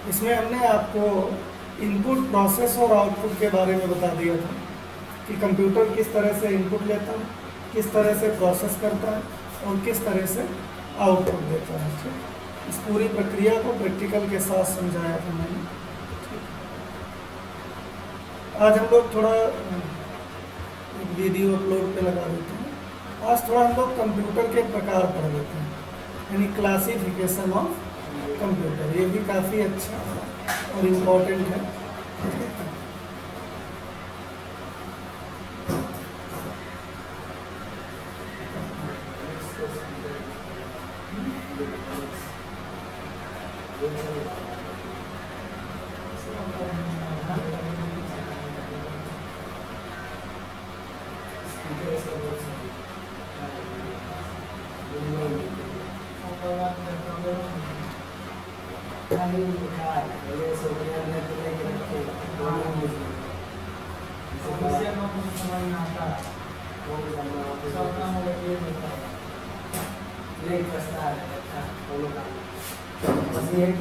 इसमें हमने आपको इनपुट प्रोसेस और आउटपुट के बारे में बता दिया था कि कंप्यूटर किस तरह से इनपुट लेता है, किस तरह से प्रोसेस करता है और किस तरह से आउटपुट देता है। ठीक, इस पूरी प्रक्रिया को प्रैक्टिकल के साथ समझाया था मैंने। आज हम लोग थोड़ा वीडियो अपलोड पे लगा देते हैं। आज थोड़ा हम लोग कंप्यूटर के प्रकार पढ़ लेते हैं, यानी क्लासिफिकेशन ऑफ कंप्यूटर। ये भी काफ़ी अच्छा और इम्पोर्टेंट है।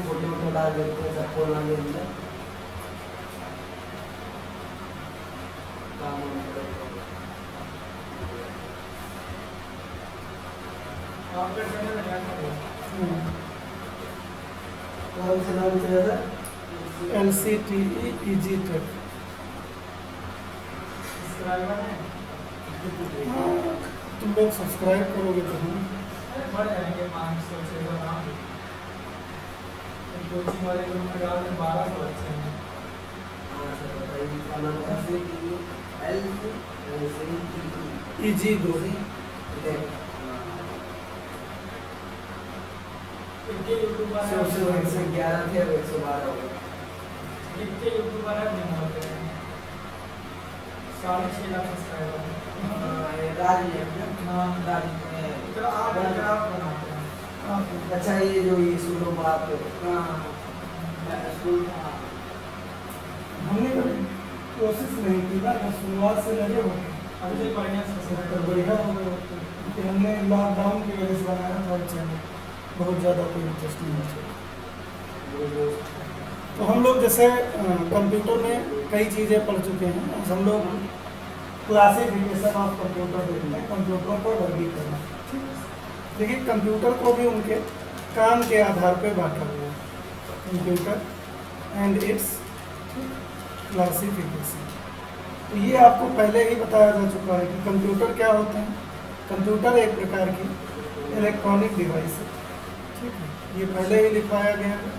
फोटो डाल देते हैं सबको LCTE EG टेक। तुम लोग सब्सक्राइब करोगे तो हम बढ़ जाएंगे 500 600 कोचिंग वाले ग्रुप में डाल दें 1200 बच्चे हैं। EG group. इतने यूट्यूबर हैं, 111 थे 112 हो गए। इतने यूट्यूबर हैं नहीं होते हैं 6.5 लाख सब्सक्राइबर हैं। तो आप बनाते हैं। अच्छा ये जो ये सुनो बात हमने कभी कोशिश नहीं की ना, शुरुआत से लगे होते अभी से बढ़िया तो बढ़िया हो गए होते। कि हमने लॉकडाउन की वजह से बनाया था चैनल, बहुत ज़्यादा कोई इंटरेस्ट नहीं है। तो हम लोग जैसे कंप्यूटर में कई चीज़ें पढ़ चुके हैं। आज हम लोग क्लासिफिकेशन ऑफ कंप्यूटर देखते हैं, कंप्यूटरों पर वर्गीकरण। देखिए कंप्यूटर को भी उनके काम के आधार पर बांटा हुआ है, कंप्यूटर एंड इट्स क्लासिफिकेशन। तो ये आपको पहले ही बताया जा चुका है कि कंप्यूटर क्या होते हैं। कंप्यूटर एक प्रकार की इलेक्ट्रॉनिक डिवाइस है, ठीक है, ये पहले ही लिखवाया गया है।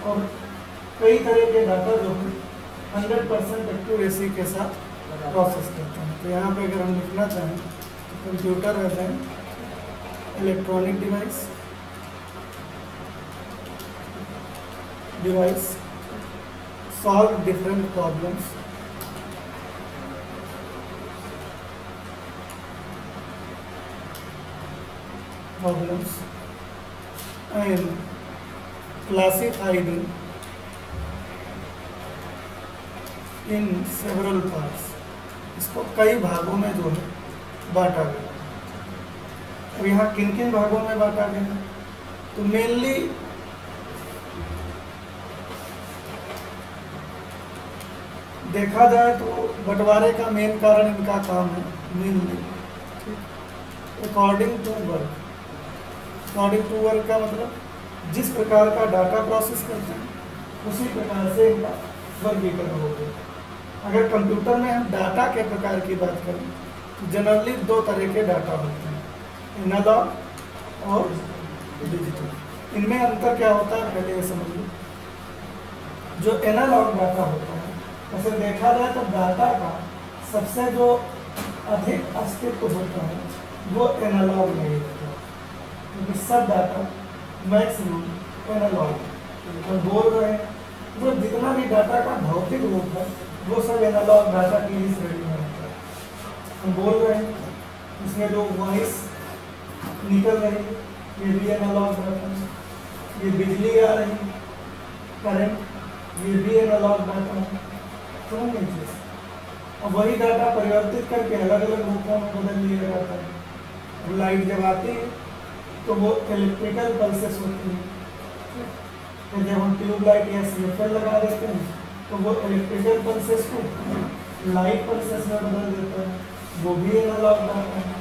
और कई तरह के डाटा जो है 100% एक्यूरेसी के साथ प्रोसेस करते हैं। तो यहाँ पे अगर हम लिखना चाहें तो कंप्यूटर है an electronic device solve different problems and classified in several parts। इसको कई भागों में जो है बांटा गया। अब यहाँ किन किन भागों में बांटा गया, तो मेनली देखा जाए तो बंटवारे का मेन कारण इनका काम है mainly according to work. According to work का मतलब जिस प्रकार का डाटा प्रोसेस करते हैं उसी प्रकार से इनका वर्गीकरण हो गया। अगर कंप्यूटर में हम डाटा के प्रकार की बात करें तो जनरली दो तरह के डाटा होते हैं, एनालॉग और डिजिटल। इनमें अंतर क्या होता है पहले ये समझ लो। जो एनालॉग डाटा होता है, वैसे देखा जाए तो डाटा का सबसे जो अधिक अस्तित्व होता है वो एनालॉग में ही होता है, क्योंकि सब डाटा मैक्सिमम एनालॉग हम बोल रहे हैं। तो जितना भी डाटा का भौतिक रूप है वो सब एनालॉग डाटा की ही श्रेणी में होता है। हम बोल रहे हैं इसमें जो वॉइस निकल रही है ये भी एनालॉग डाटा है, ये बिजली आ रही है करंट ये भी एनालॉग डाटा है। समझ लीजिए, अब वही डाटा परिवर्तित करके अलग अलग रूपों में बदल लिया जाता है। लाइट जब आती है तो वो इलेक्ट्रिकल पल्सेस होती है, तो जब हम ट्यूबलाइट या CFL लगा देते हैं तो वो इलेक्ट्रिकल पल्सेस को लाइट पल्सेस में बदल देता है, वो भी एनालॉग डाटा है।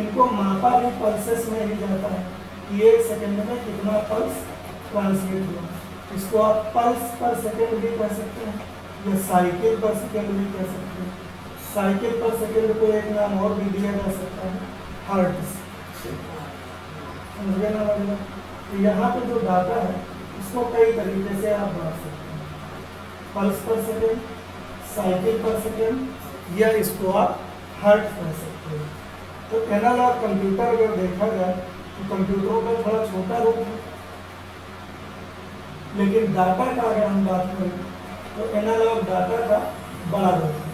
इनको मापा भी पल्सेस में ही जाता है कि 1 सेकंड में कितना पल्स ट्रांसमिट हुआ। इसको आप पल्स पर सेकंड भी कह सकते हैं या साइकिल पर सेकंड भी कह सकते हैं। साइकिल पर सेकंड को एक नाम और भी दिया जा सकता है, हर्ट्ज। समझ गए ना मतलब? तो यहाँ पे जो डाटा है उसको कई तरीके से आप बांट सकते हैं, पल्स पर सेकंड, साइकिल पर सेकंड, या इसको आप हर्ट्ज कह सकते हैं। तो एनालॉग कंप्यूटर अगर देखा जाए तो कंप्यूटरों का थोड़ा छोटा रूप है, लेकिन डाटा का अगर हम बात करें तो एनालॉग डाटा का बड़ा रूप है,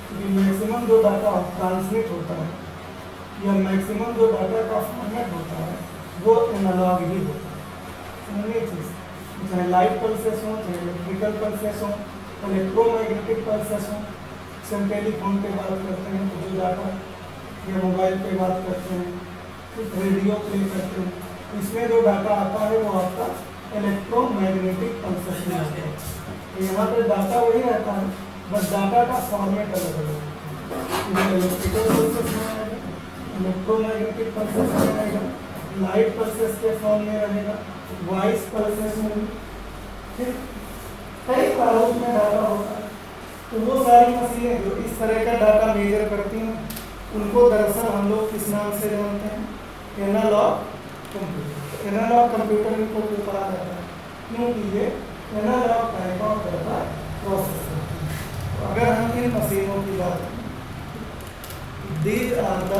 क्योंकि मैक्सिमम जो डाटा ट्रांसमिट होता है या मैक्सिमम जो डाटा का फॉर्मेट होता है वो एनालॉग ही होता है। समझिए चीज़, चाहे लाइट पल्सेस हो, चाहे इलेक्ट्रिकल पल्सेस हो, इलेक्ट्रोमैग्नेटिक पल्सेस हो। हम टेलीफोन पे बात करते हैं तो जो डाटा, या मोबाइल पे बात करते हैं, फिर रेडियो प्ले करते हैं, इसमें जो डाटा आता है वो आपका इलेक्ट्रोमैग्नेटिक पल्सेस में आता है। तो यहाँ पे डाटा वही रहता है, बस डाटा का फॉर्मेट अलग अलग है। इलेक्ट्रिकल पल्सेस में आएगा, इलेक्ट्रोमैग्नेटिक पल्सेस में आएगा, लाइट पल्सेस के फॉर्म में रहेगा, वॉइस पल्सेस में, फिर कई प्रारूप में डाटा होता है। तो वो सारी मशीनें जो इस तरह का डाटा मेजर करती हैं उनको दरअसल हम लोग किस नाम से जानते हैं? Analogue computer. एनालॉग कंप्यूटर को कहा जाता है क्योंकि ये analog type of data process करती है। तो अगर हम इन मशीनों की बात करें, these are the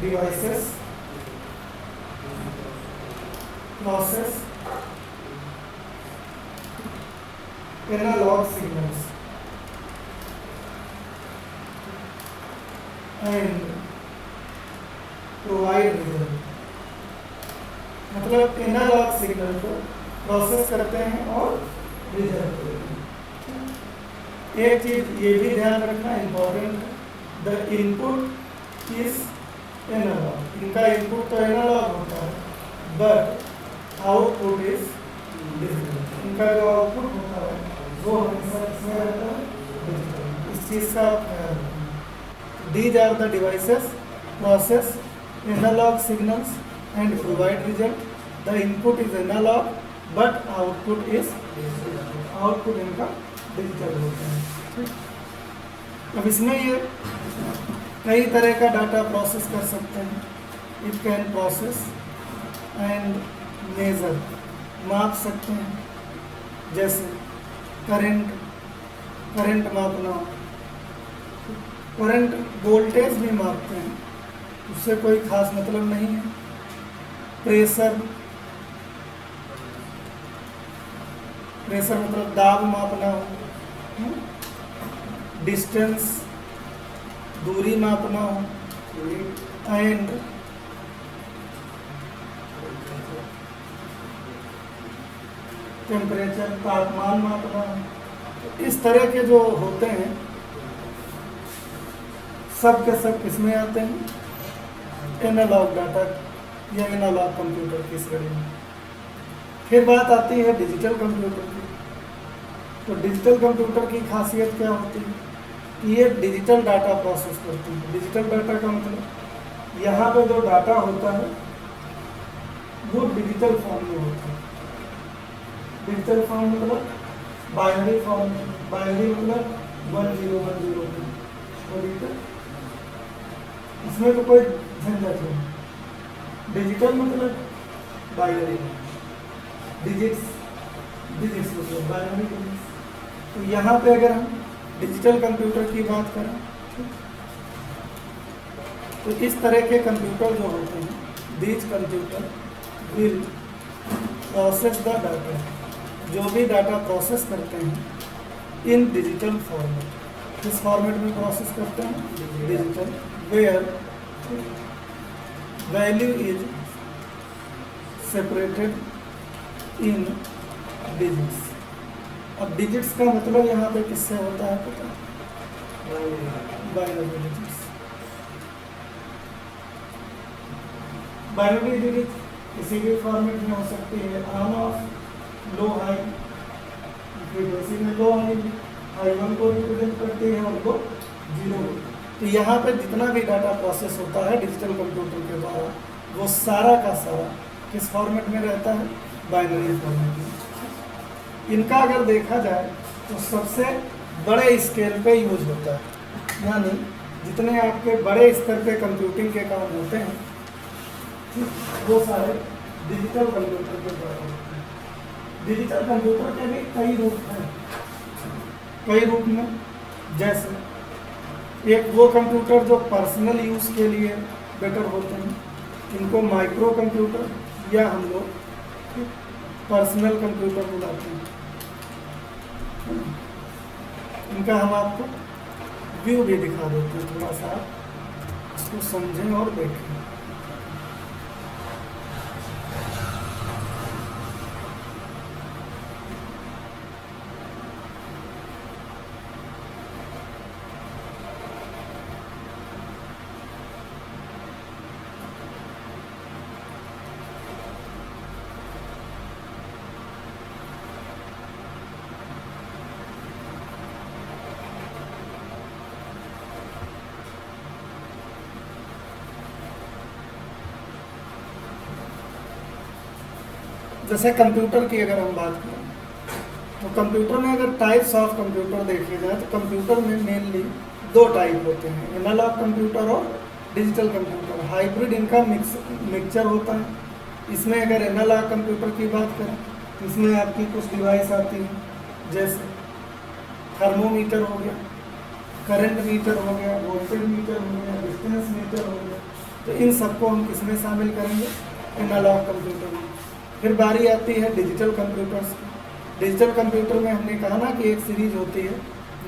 devices process analog signals and provide result। मतलब एनालॉग सिग्नल को प्रोसेस करते हैं और रिजल्ट देते हैं। एक चीज ये भी ध्यान रखना important, the input is analog. इनका इनपुट तो एनालॉग होता है बट आउटपुट इज डिजिटल। इनका जो आउटपुट होता है वो हमेशा इसमें रहता है डिजिटल। इस चीज़ का these are the devices process analog signals and provide result. The input is analog but output is digital. Output इनका डिजिटल होता है। अब इसमें ये कई तरह का डाटा प्रोसेस कर सकते हैं। It can process and measure, माप सकते हैं, जैसे करंट मापना, करंट वोल्टेज भी मापते हैं, उससे कोई खास मतलब नहीं है। प्रेशर मतलब दाब मापना हो, डिस्टेंस दूरी मापना हो, एंड टेम्परेचर तापमान मापना हो। इस तरह के जो होते हैं सब के सब किसमें आते हैं? एनालॉग डाटा या एनालॉग कंप्यूटर की श्रेणी में। फिर बात आती है डिजिटल कंप्यूटर की। तो डिजिटल कंप्यूटर की खासियत क्या होती है कि ये डिजिटल डाटा प्रोसेस करती है। डिजिटल डाटा का मतलब यहाँ पे जो डाटा होता है वो डिजिटल फॉर्म में होता है। डिजिटल फॉर्म मतलब बाइनरी फॉर्म, बाइनरी मतलब 1010 डिजिटल, इसमें तो कोई झंझट नहीं। डिजिटल मतलब बाइनरी, डिजिट्स मतलब बाइनरी डिजिट्स। तो यहाँ पे अगर हम डिजिटल कंप्यूटर की बात करें तो इस तरह के कंप्यूटर जो होते हैं, these computer will process the data, जो भी डाटा प्रोसेस करते हैं इन डिजिटल फॉर्मेट। किस फॉर्मेट में प्रोसेस करते हैं? Digital, where value is separated in digits. अब डिजिट्स का मतलब यहाँ पे किससे होता है पता? Binary digits. बाइनरी डिजिट किसी भी फॉर्मेट में हो सकती है, ऑन ऑफ, I1 को रिप्रेजेंट करती है और वो 0। तो यहाँ पे जितना भी डाटा प्रोसेस होता है डिजिटल कंप्यूटर के द्वारा वो सारा का सारा किस फॉर्मेट में रहता है, बाइनरी फॉर्मेट में। इनका अगर देखा जाए तो सबसे बड़े स्केल पे यूज होता है, यानी जितने आपके बड़े स्तर पे कंप्यूटिंग के काम होते हैं वो सारे डिजिटल कंप्यूटर के द्वारा होते हैं। डिजिटल कंप्यूटर के भी कई रूप हैं, कई रूप में, जैसे एक वो कंप्यूटर जो पर्सनल यूज़ के लिए बेटर होते हैं, इनको माइक्रो कंप्यूटर या हम लोग पर्सनल कंप्यूटर बुलाते हैं। इनका हम आपको व्यू भी दिखा देते हैं, थोड़ा सा इसको समझें और देखें। जैसे कंप्यूटर की अगर हम बात करें तो कंप्यूटर में अगर टाइप्स ऑफ कंप्यूटर देखे जाए तो कंप्यूटर में मेनली दो टाइप होते हैं, एनालॉग कंप्यूटर और डिजिटल कंप्यूटर। हाइब्रिड इनका मिक्सचर होता है। इसमें अगर एनालॉग कंप्यूटर की बात करें तो इसमें आपकी कुछ डिवाइस आती हैं, जैसे थर्मोमीटर हो गया, करंट मीटर हो गया, वोल्टेज मीटर हो गया, डिस्टेंस मीटर हो गया। तो इन सबको हम किसमें शामिल करेंगे, एनालॉग कंप्यूटर में। फिर बारी आती है डिजिटल कंप्यूटर्स की। डिजिटल कंप्यूटर में हमने कहा ना कि एक सीरीज होती है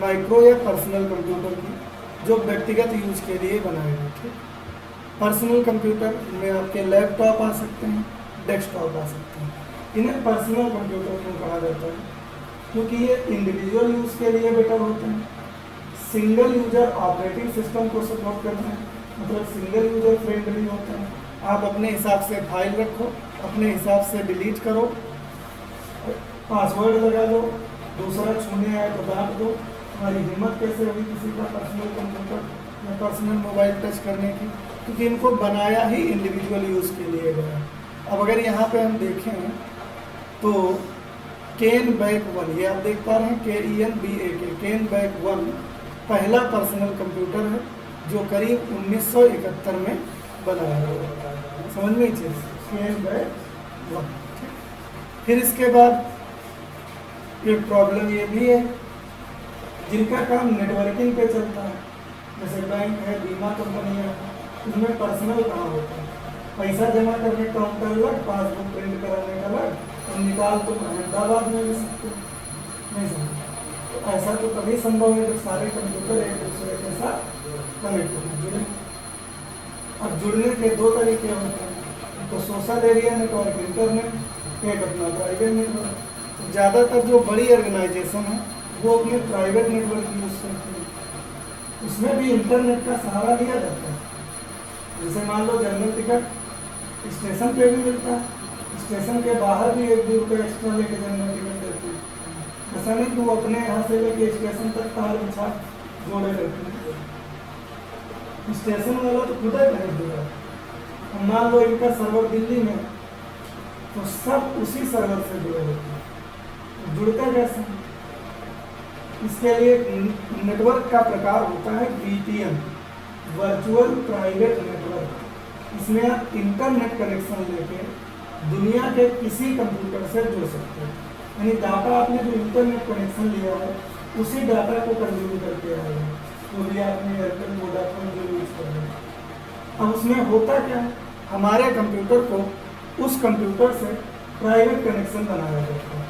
माइक्रो या पर्सनल कंप्यूटर की, जो व्यक्तिगत यूज के लिए बनाए गए थे। पर्सनल कंप्यूटर में आपके लैपटॉप आ सकते हैं, डेस्कटॉप आ सकते हैं। इन्हें पर्सनल कंप्यूटर क्यों कहा जाता है, क्योंकि ये इंडिविजुअल यूज के लिए बेटर होते हैं। सिंगल यूजर ऑपरेटिंग सिस्टम को सपोर्ट करते हैं, मतलब सिंगल यूजर फ्रेंडली होते हैं। आप अपने हिसाब से फाइल रखो, अपने हिसाब से डिलीट करो, पासवर्ड लगा दो, दूसरा छूने आए तो डांट दो। हमारी हिम्मत कैसे होगी किसी का पर्सनल कंप्यूटर या पर्सनल मोबाइल टच करने की, क्योंकि इनको बनाया ही इंडिविजुअल यूज़ के लिए गया। अब अगर यहाँ पे हम देखें तो केन बैक 1, ये आप देख पा रहे हैं KENBAK, केन बैक 1 पहला पर्सनल कंप्यूटर है जो करीब 1971 में बनाया गया। समझ में चीज़, केन बैक 1। फिर इसके बाद एक प्रॉब्लम ये भी है, जिनका काम नेटवर्किंग पे चलता है, जैसे बैंक है, बीमा कंपनियाँ, उसमें पर्सनल काम होता है। पैसा जमा करने काउंटर अलग, पासबुक प्रिंट कराने का अलग, और निकाल तो अहमदाबाद में ले सकते हो, नहीं समझ। तो ऐसा तो तभी संभव है जब सारे कंप्यूटर एक दूसरे के साथ कनेक्ट होने जुड़े। अब जुड़ने के दो तरीके होते हैं, तो सोशल एरिया नेटवर्क, इंटरनेट, एक अपना प्राइवेट नेटवर्क। ज़्यादातर जो बड़ी ऑर्गेनाइजेशन है वो अपने प्राइवेट नेटवर्क यूज़ करते हैं, उसमें भी इंटरनेट का सहारा लिया जाता है। जैसे मान लो जनरल टिकट स्टेशन पे भी मिलता है, स्टेशन के बाहर भी 1-2 रुपये एक्स्ट्रा लेके जनरल टिकट देते हैं। ऐसा नहीं कि वो अपने यहाँ से लेके स्टेशन तक तार बिछा जोड़े रहते हैं, स्टेशन वाला तो खुद ही कनेक्ट हो जाता है। मान लो इनका सर्वर दिल्ली में, तो सब उसी सर्वर से जुड़े होते हैं। जुड़ते कैसे, इसके लिए नेटवर्क का प्रकार होता है VPN, वर्चुअल प्राइवेट नेटवर्क। इसमें आप इंटरनेट कनेक्शन लेके दुनिया के किसी कंप्यूटर से जुड़ सकते हैं, यानी डाटा आपने जो इंटरनेट कनेक्शन लिया है उसी डाटा को कंज्यूम करके आएगा, तो भी आपने एयरटेल वोडाफोन जो यूज कर रहे हैं। अब उसमें होता क्या है, हमारे कंप्यूटर को उस कंप्यूटर से प्राइवेट कनेक्शन बनाया जाता है।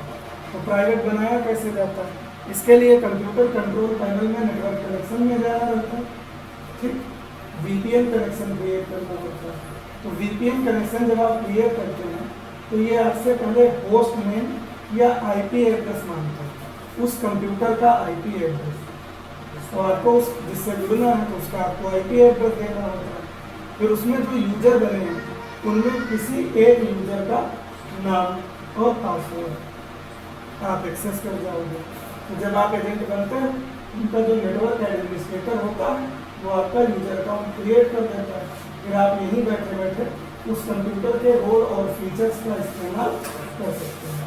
तो प्राइवेट बनाया कैसे जाता है, इसके लिए कंप्यूटर कंट्रोल पैनल में नेटवर्क कनेक्शन में जाना रहता है, ठीक, VPN कनेक्शन क्रिएट करना होता है। तो VPN कनेक्शन जब आप क्रिएट करते हैं तो ये आपसे पहले होस्ट नेम या IP एड्रेस मांगता है, उस कंप्यूटर का IP एड्रेस। तो आपको उस जिससे जुड़ना है तो उसका आपको IP एड्रेस देना होता है। फिर उसमें जो यूजर बने हैं उनमें किसी एक यूजर का नाम और पासवर्ड आप एक्सेस कर जाओगे। तो जब आप एजेंट बनते हैं उनका जो नेटवर्क एडमिनिस्ट्रेटर होता है वो आपका यूजर अकाउंट क्रिएट कर देता है, फिर आप यहीं बैठे बैठे उस कंप्यूटर के रोल और फीचर्स का इस्तेमाल कर सकते हैं।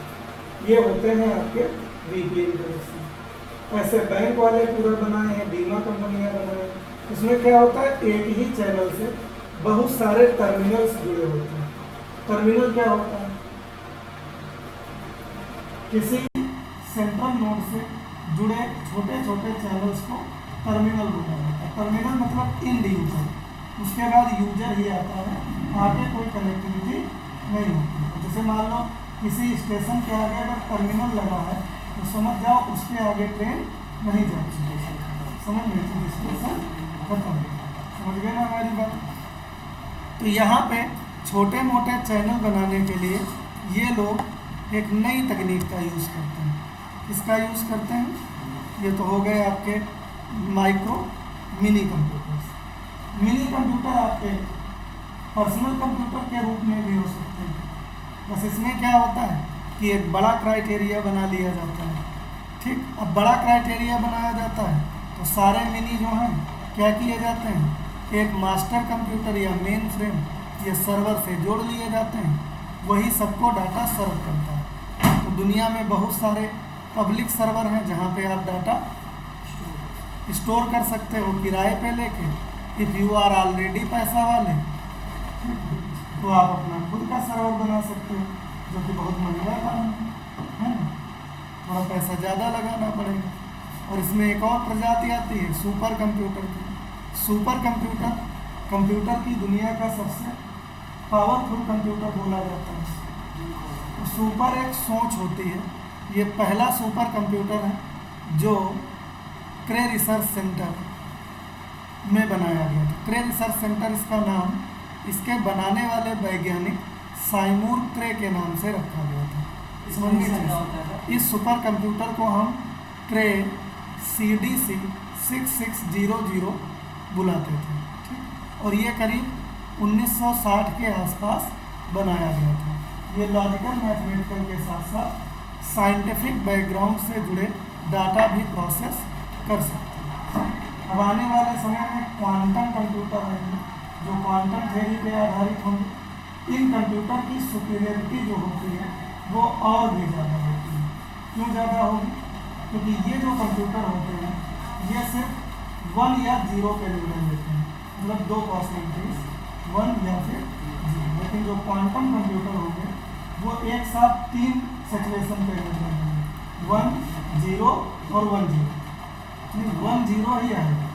ये होते हैं आपके VPN कनेक्शन। ऐसे बैंक वाले पूरा बनाए हैं, बीमा कंपनियां बनाए हैं, उसमें क्या होता है एक ही चैनल से बहुत सारे टर्मिनल्स जुड़े होते हैं। टर्मिनल क्या होता है? किसी सेंट्रल नोड से जुड़े छोटे छोटे चैनल्स को टर्मिनल बोला जाता है। टर्मिनल मतलब इंड यूजर, उसके बाद यूजर ही आता है, आगे कोई कनेक्टिविटी नहीं होती है। जैसे मान लो किसी स्टेशन के आगे अगर टर्मिनल लगा है तो समझ जाओ उसके आगे ट्रेन नहीं जाती, समझ में स्टेशन खत्म, समझ गए ना हमारी बात। तो यहाँ पे छोटे मोटे चैनल बनाने के लिए ये लोग एक नई तकनीक का यूज़ करते हैं। इसका यूज़ करते हैं, ये तो हो गए आपके micro mini computers. Mini computer आपके पर्सनल कंप्यूटर के रूप में भी हो सकते हैं, बस इसमें क्या होता है कि एक बड़ा क्राइटेरिया बना लिया जाता है। ठीक, अब बड़ा क्राइटेरिया बनाया जाता है तो सारे मिनी जो हैं क्या किए जाते हैं, एक मास्टर कंप्यूटर या मेन फ्रेम या सर्वर से जोड़ लिए जाते हैं, वही सबको डाटा सर्व करता है। तो दुनिया में बहुत सारे पब्लिक सर्वर हैं जहाँ पे आप डाटा स्टोर कर सकते हो किराए पे लेके। इफ़ यू आर ऑलरेडी पैसा वाले तो आप अपना खुद का सर्वर बना सकते हो, जो कि बहुत महंगा काम है ना, थोड़ा पैसा ज़्यादा लगाना पड़ेगा। और इसमें एक और प्रजाति आती है सुपर कंप्यूटर की। सुपर कंप्यूटर कंप्यूटर की दुनिया का सबसे पावरफुल कंप्यूटर बोला जाता है। तो सुपर एक सोच होती है। ये पहला सुपर कंप्यूटर है जो क्रे रिसर्च सेंटर में बनाया गया था। क्रे रिसर्च सेंटर इसका नाम इसके बनाने वाले वैज्ञानिक साइमूर क्रे के नाम से रखा गया था। समझिए, इस सुपर कंप्यूटर को हम क्रे CDC 6600 बुलाते थे। ठीक, और ये करीब 1960 के आसपास बनाया गया था। ये लॉजिकल मैथमेटिकल के साथ साथ साइंटिफिक बैकग्राउंड से जुड़े डाटा भी प्रोसेस कर सकते हैं। अब आने वाले समय में क्वांटम कंप्यूटर आएंगे जो क्वांटम थ्योरी पे आधारित होंगे। इन कंप्यूटर की सुपीरियरिटी जो होती है वो और भी ज़्यादा होती है। क्यों ज़्यादा होगी? क्योंकि ये जो कंप्यूटर होते हैं ये सिर्फ 1 या 0 के निर्णय लेते हैं, मतलब 2 पॉसिबिलिटीज 1 या फिर 0। लेकिन जो क्वांटम कंप्यूटर होंगे वो एक साथ 3 सिचुएशन पे निर्णय लेंगे, 1 0 और 1 0। नहीं, 1 0 ही आएगा,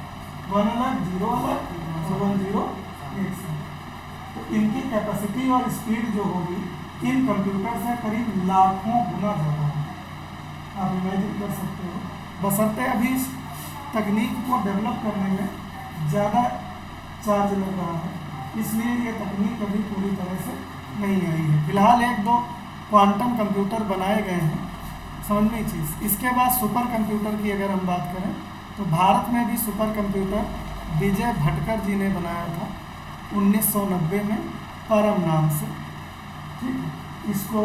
1 अलग 0 अलग और 1 0 एक साथ। तो इनकी कैपेसिटी और स्पीड जो होगी इन कंप्यूटर से करीब लाखों गुना ज़्यादा है। आप इमेजिन कर सकते हो, बशर्ते अभी इस तकनीक को डेवलप करने में ज़्यादा चार्ज लग रहा है, इसलिए ये तकनीक अभी पूरी तरह से नहीं आई है। फिलहाल 1-2 क्वांटम कंप्यूटर बनाए गए हैं, समझने चीज़। इसके बाद सुपर कंप्यूटर की अगर हम बात करें तो भारत में भी सुपर कंप्यूटर विजय भटकर जी ने बनाया था 1990 में परम नाम से। ठीक है, इसको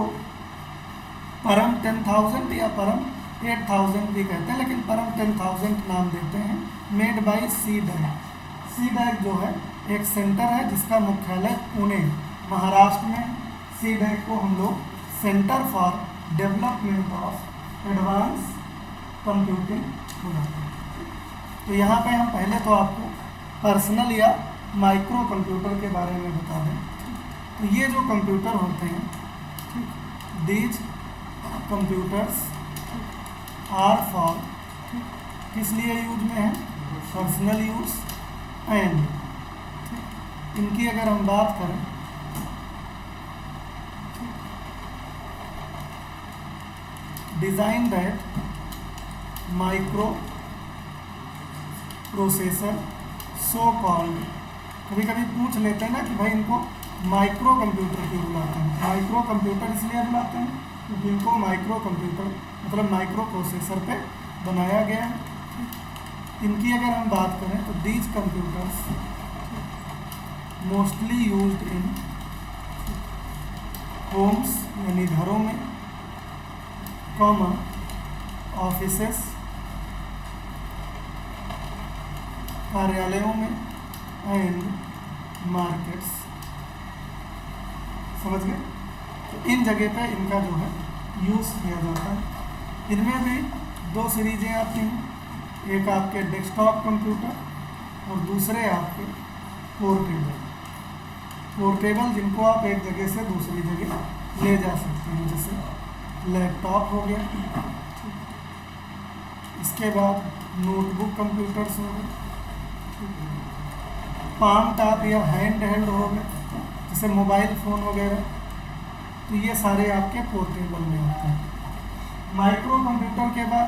परम 10,000 या परम 8,000 भी कहते हैं, लेकिन परम 10,000 नाम देते हैं। Made by CDAC। CDAC जो है एक सेंटर है जिसका मुख्यालय पुणे महाराष्ट्र में। CDAC को हम लोग centre for development of advance computing बुलाते हैं। तो यहाँ पे हम पहले तो आपको पर्सनल या माइक्रो कंप्यूटर के बारे में बता दें। तो ये जो कंप्यूटर होते हैं, दीज कंप्यूटर्स आर फॉर किस लिए यूज में है, पर्सनल यूज एंड। इनकी अगर हम बात करें design that micro processor so called. कभी कभी पूछ लेते हैं ना कि भाई इनको माइक्रो कंप्यूटर क्यों बुलाते हैं। माइक्रो कंप्यूटर इसलिए बुलाते हैं क्योंकि इनको माइक्रो कंप्यूटर मतलब माइक्रो प्रोसेसर पे बनाया गया है। इनकी अगर हम बात करें तो these computers mostly used in Holmes यानी घरों में, कॉमन ऑफिसेस, कार्यालयों में एंड मार्केट्स। समझ गए? तो इन जगह पे इनका जो है यूज़ किया जाता है। इनमें भी दो सीरीजें आती हैं, एक आपके डेस्कटॉप कंप्यूटर और दूसरे आपके पोर्टेबल। पोर्टेबल जिनको आप एक जगह से दूसरी जगह ले जा सकते हैं, जैसे लैपटॉप हो गया। इसके बाद नोटबुक कंप्यूटर्स हो गए, पाम टॉप या हैंड हेल्ड हो गए जैसे मोबाइल फ़ोन वगैरह। तो ये सारे आपके पोर्टेबल में आते हैं। माइक्रो कंप्यूटर के बाद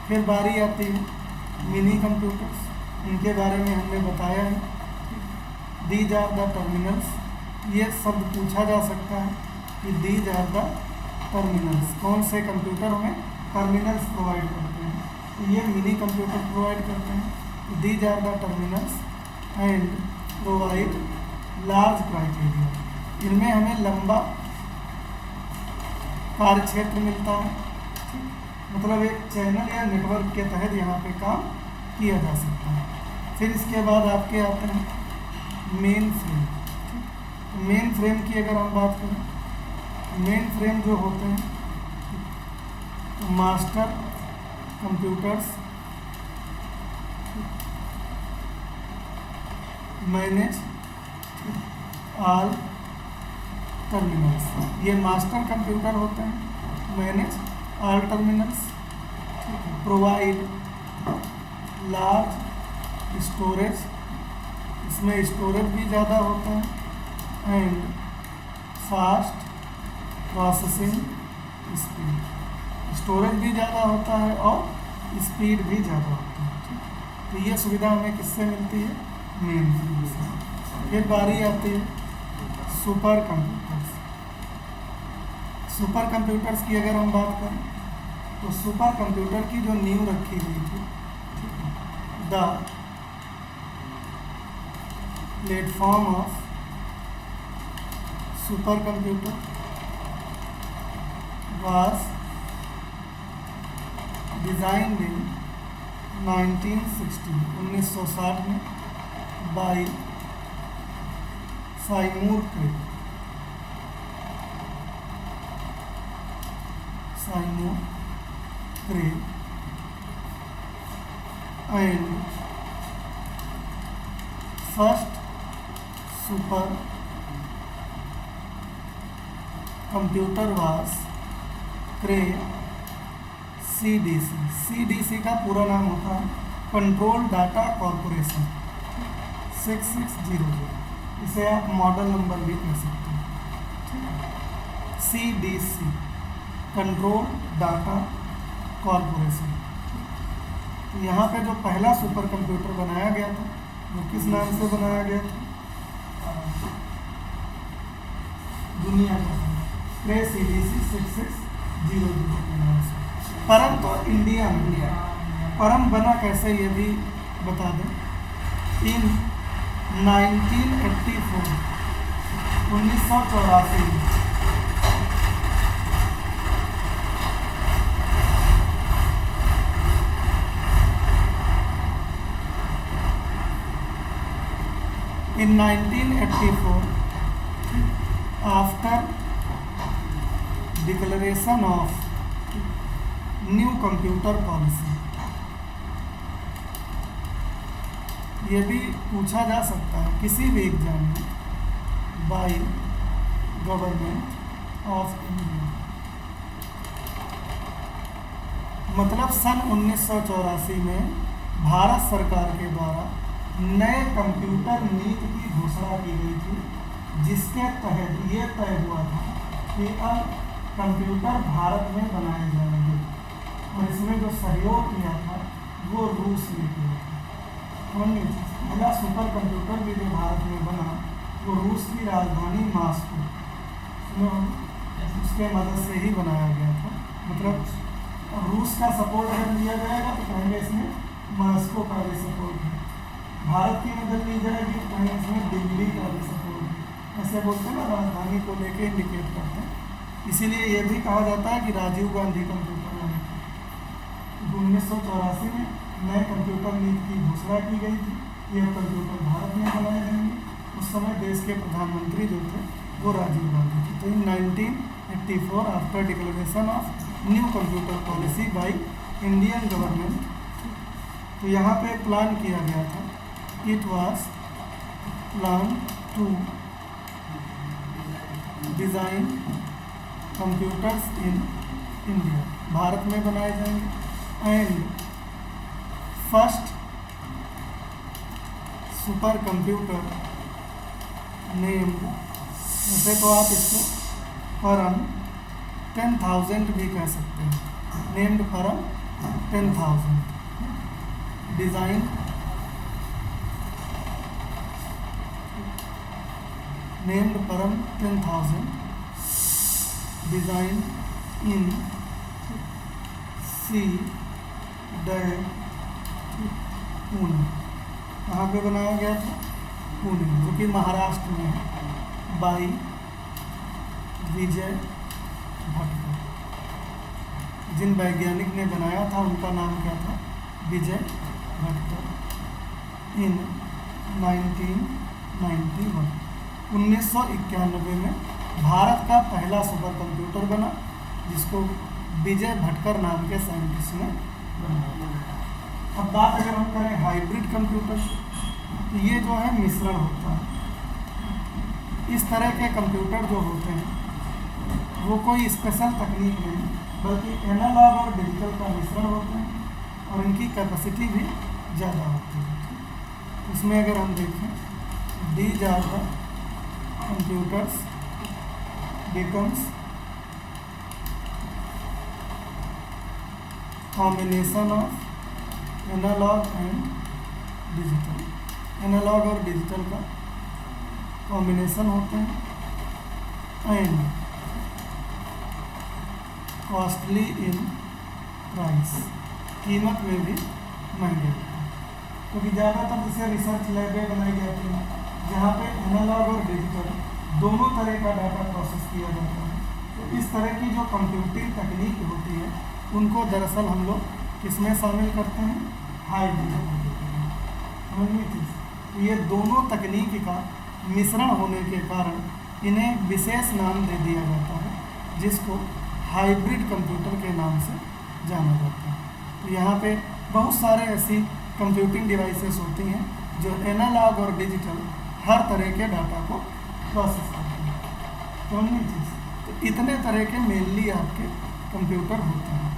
फिर बारी आती है मिनी कंप्यूटर्स। इनके बारे में हमने बताया है। These are the terminals. ये शब्द पूछा जा सकता है कि दीज आर द टर्मिनल्स, कौन से कंप्यूटर हमें टर्मिनल्स प्रोवाइड करते हैं? तो ये मिनी कंप्यूटर प्रोवाइड करते हैं। These are the terminals and provide large criteria. इनमें हमें लंबा कार्य क्षेत्र मिलता है, मतलब एक चैनल या नेटवर्क के तहत यहाँ पे काम किया जा सकता है। फिर इसके बाद आपके आते हैं मेन फ्रेम। मेन फ्रेम की अगर हम बात करें, मेन फ्रेम जो होते हैं master computers manage all terminals. ये मास्टर कंप्यूटर होते हैं, manage all terminals, provide large storage, इसमें स्टोरेज भी ज़्यादा होता है, and fast processing speed. Storage भी ज़्यादा होता है और स्पीड भी ज़्यादा होता है। तो ये सुविधा हमें किससे मिलती है? मेन फ्रेम से। फिर बारी आती है सुपर कंप्यूटर्स। सुपर कंप्यूटर्स की अगर हम बात करें तो सुपर कंप्यूटर की जो नींव रखी गई थी, the platform of super computer was designed in 1960 में by Seymour Cray. And first super computer was Cray CDC। CDC का पूरा नाम होता है कंट्रोल डाटा कॉरपोरेशन 6600। इसे आप मॉडल नंबर भी कह सकते हैं। CDC control data corporation. यहाँ पे जो पहला सुपर कंप्यूटर बनाया गया था वो किस नाम से बनाया गया था? दुनिया का क्रे CDC 6600 के नाम से। परम तो इंडिया में परम बना कैसे ये भी बता दें। इन 1984 1984 in 1984 after declaration of new computer policy. ये भी पूछा जा सकता है किसी भी एग्जाम में, बाय गवर्नमेंट ऑफ इंडिया। मतलब सन 1984 में भारत सरकार के द्वारा नए कंप्यूटर नीति की घोषणा की गई थी, जिसके तहत ये तय हुआ था कि अब कंप्यूटर भारत में बनाए जाएंगे। और इसमें जो सहयोग किया था वो रूस ने किया था। पहला सुपर कंप्यूटर भी जो भारत में बना वो रूस की राजधानी मॉस्को उसके मदद से ही बनाया गया था। मतलब रूस का सपोर्ट अगर लिया जाएगा तो कहेंगे इसमें मॉस्को का भी सपोर्ट है, भारत की मदद ली जाएगी तो कहेंगे इसमें दिल्ली का भी सपोर्ट है। ऐसे बोलते हैं ना, राजधानी को लेके इंडिकेट करते हैं। इसीलिए ये भी कहा जाता है कि राजीव गांधी कंप्यूटर बने थे। 1984 में नए कंप्यूटर नीति की घोषणा की गई थी। यह कंप्यूटर भारत में बनाए जाएंगे। उस समय देश के प्रधानमंत्री जो थे वो राजीव गांधी थे। तो in 1984 after declaration of new computer policy by Indian government, तो यहाँ पे प्लान किया गया था, it was plan to design computers in India, Bharat में बनाए जाएंगे। And first super computer named, वैसे तो आप इसको परम 10,000 भी कह सकते हैं, नेम्ड परम 10,000, डिज़ाइन नेम्ड परम 10,000, design in C dam Pune, कहाँ पे बनाया गया था? पुणे, जो कि महाराष्ट्र में है, बाई विजय भटकर। जिन वैज्ञानिक ने बनाया था उनका नाम क्या था? विजय भटकर। इन 1991 1991 में भारत का पहला सुपर कंप्यूटर बना, जिसको विजय भटकर नाम के साइंटिस्ट ने बनाया। अब बात अगर हम करें हाइब्रिड कंप्यूटर, तो ये जो है मिश्रण होता है। इस तरह के कंप्यूटर जो होते हैं वो कोई स्पेशल तकनीक नहीं, बल्कि एनालॉग और डिजिटल का मिश्रण होते हैं और इनकी कैपेसिटी भी ज़्यादा होती है। इसमें अगर हम देखें, these are the computers becomes combination of analog and digital, analog और डिजिटल का कॉम्बिनेशन होते हैं। एंड कॉस्टली इन प्राइस, कीमत में भी महंगे होते हैं, क्योंकि ज़्यादातर जैसे रिसर्च लैबें बनाई जाती हैं जहाँ पे एनालॉग और डिजिटल दोनों तरह का डाटा प्रोसेस किया जाता है। तो इस तरह की जो कंप्यूटिंग तकनीक होती है उनको दरअसल हम लोग किसमें शामिल करते हैं? Hybrid computing. समझनी चीज़, तो ये दोनों तकनीक का मिश्रण होने के कारण इन्हें विशेष नाम दे दिया जाता है, जिसको हाइब्रिड कंप्यूटर के नाम से जाना जाता है। तो यहाँ पे बहुत सारे ऐसी कंप्यूटिंग डिवाइसेस होती हैं जो एनालॉग और डिजिटल हर तरह के डाटा को प्रोसेस करती हैं। समझनी चीज़, तो इतने तरह के मेनली आपके कंप्यूटर होते हैं।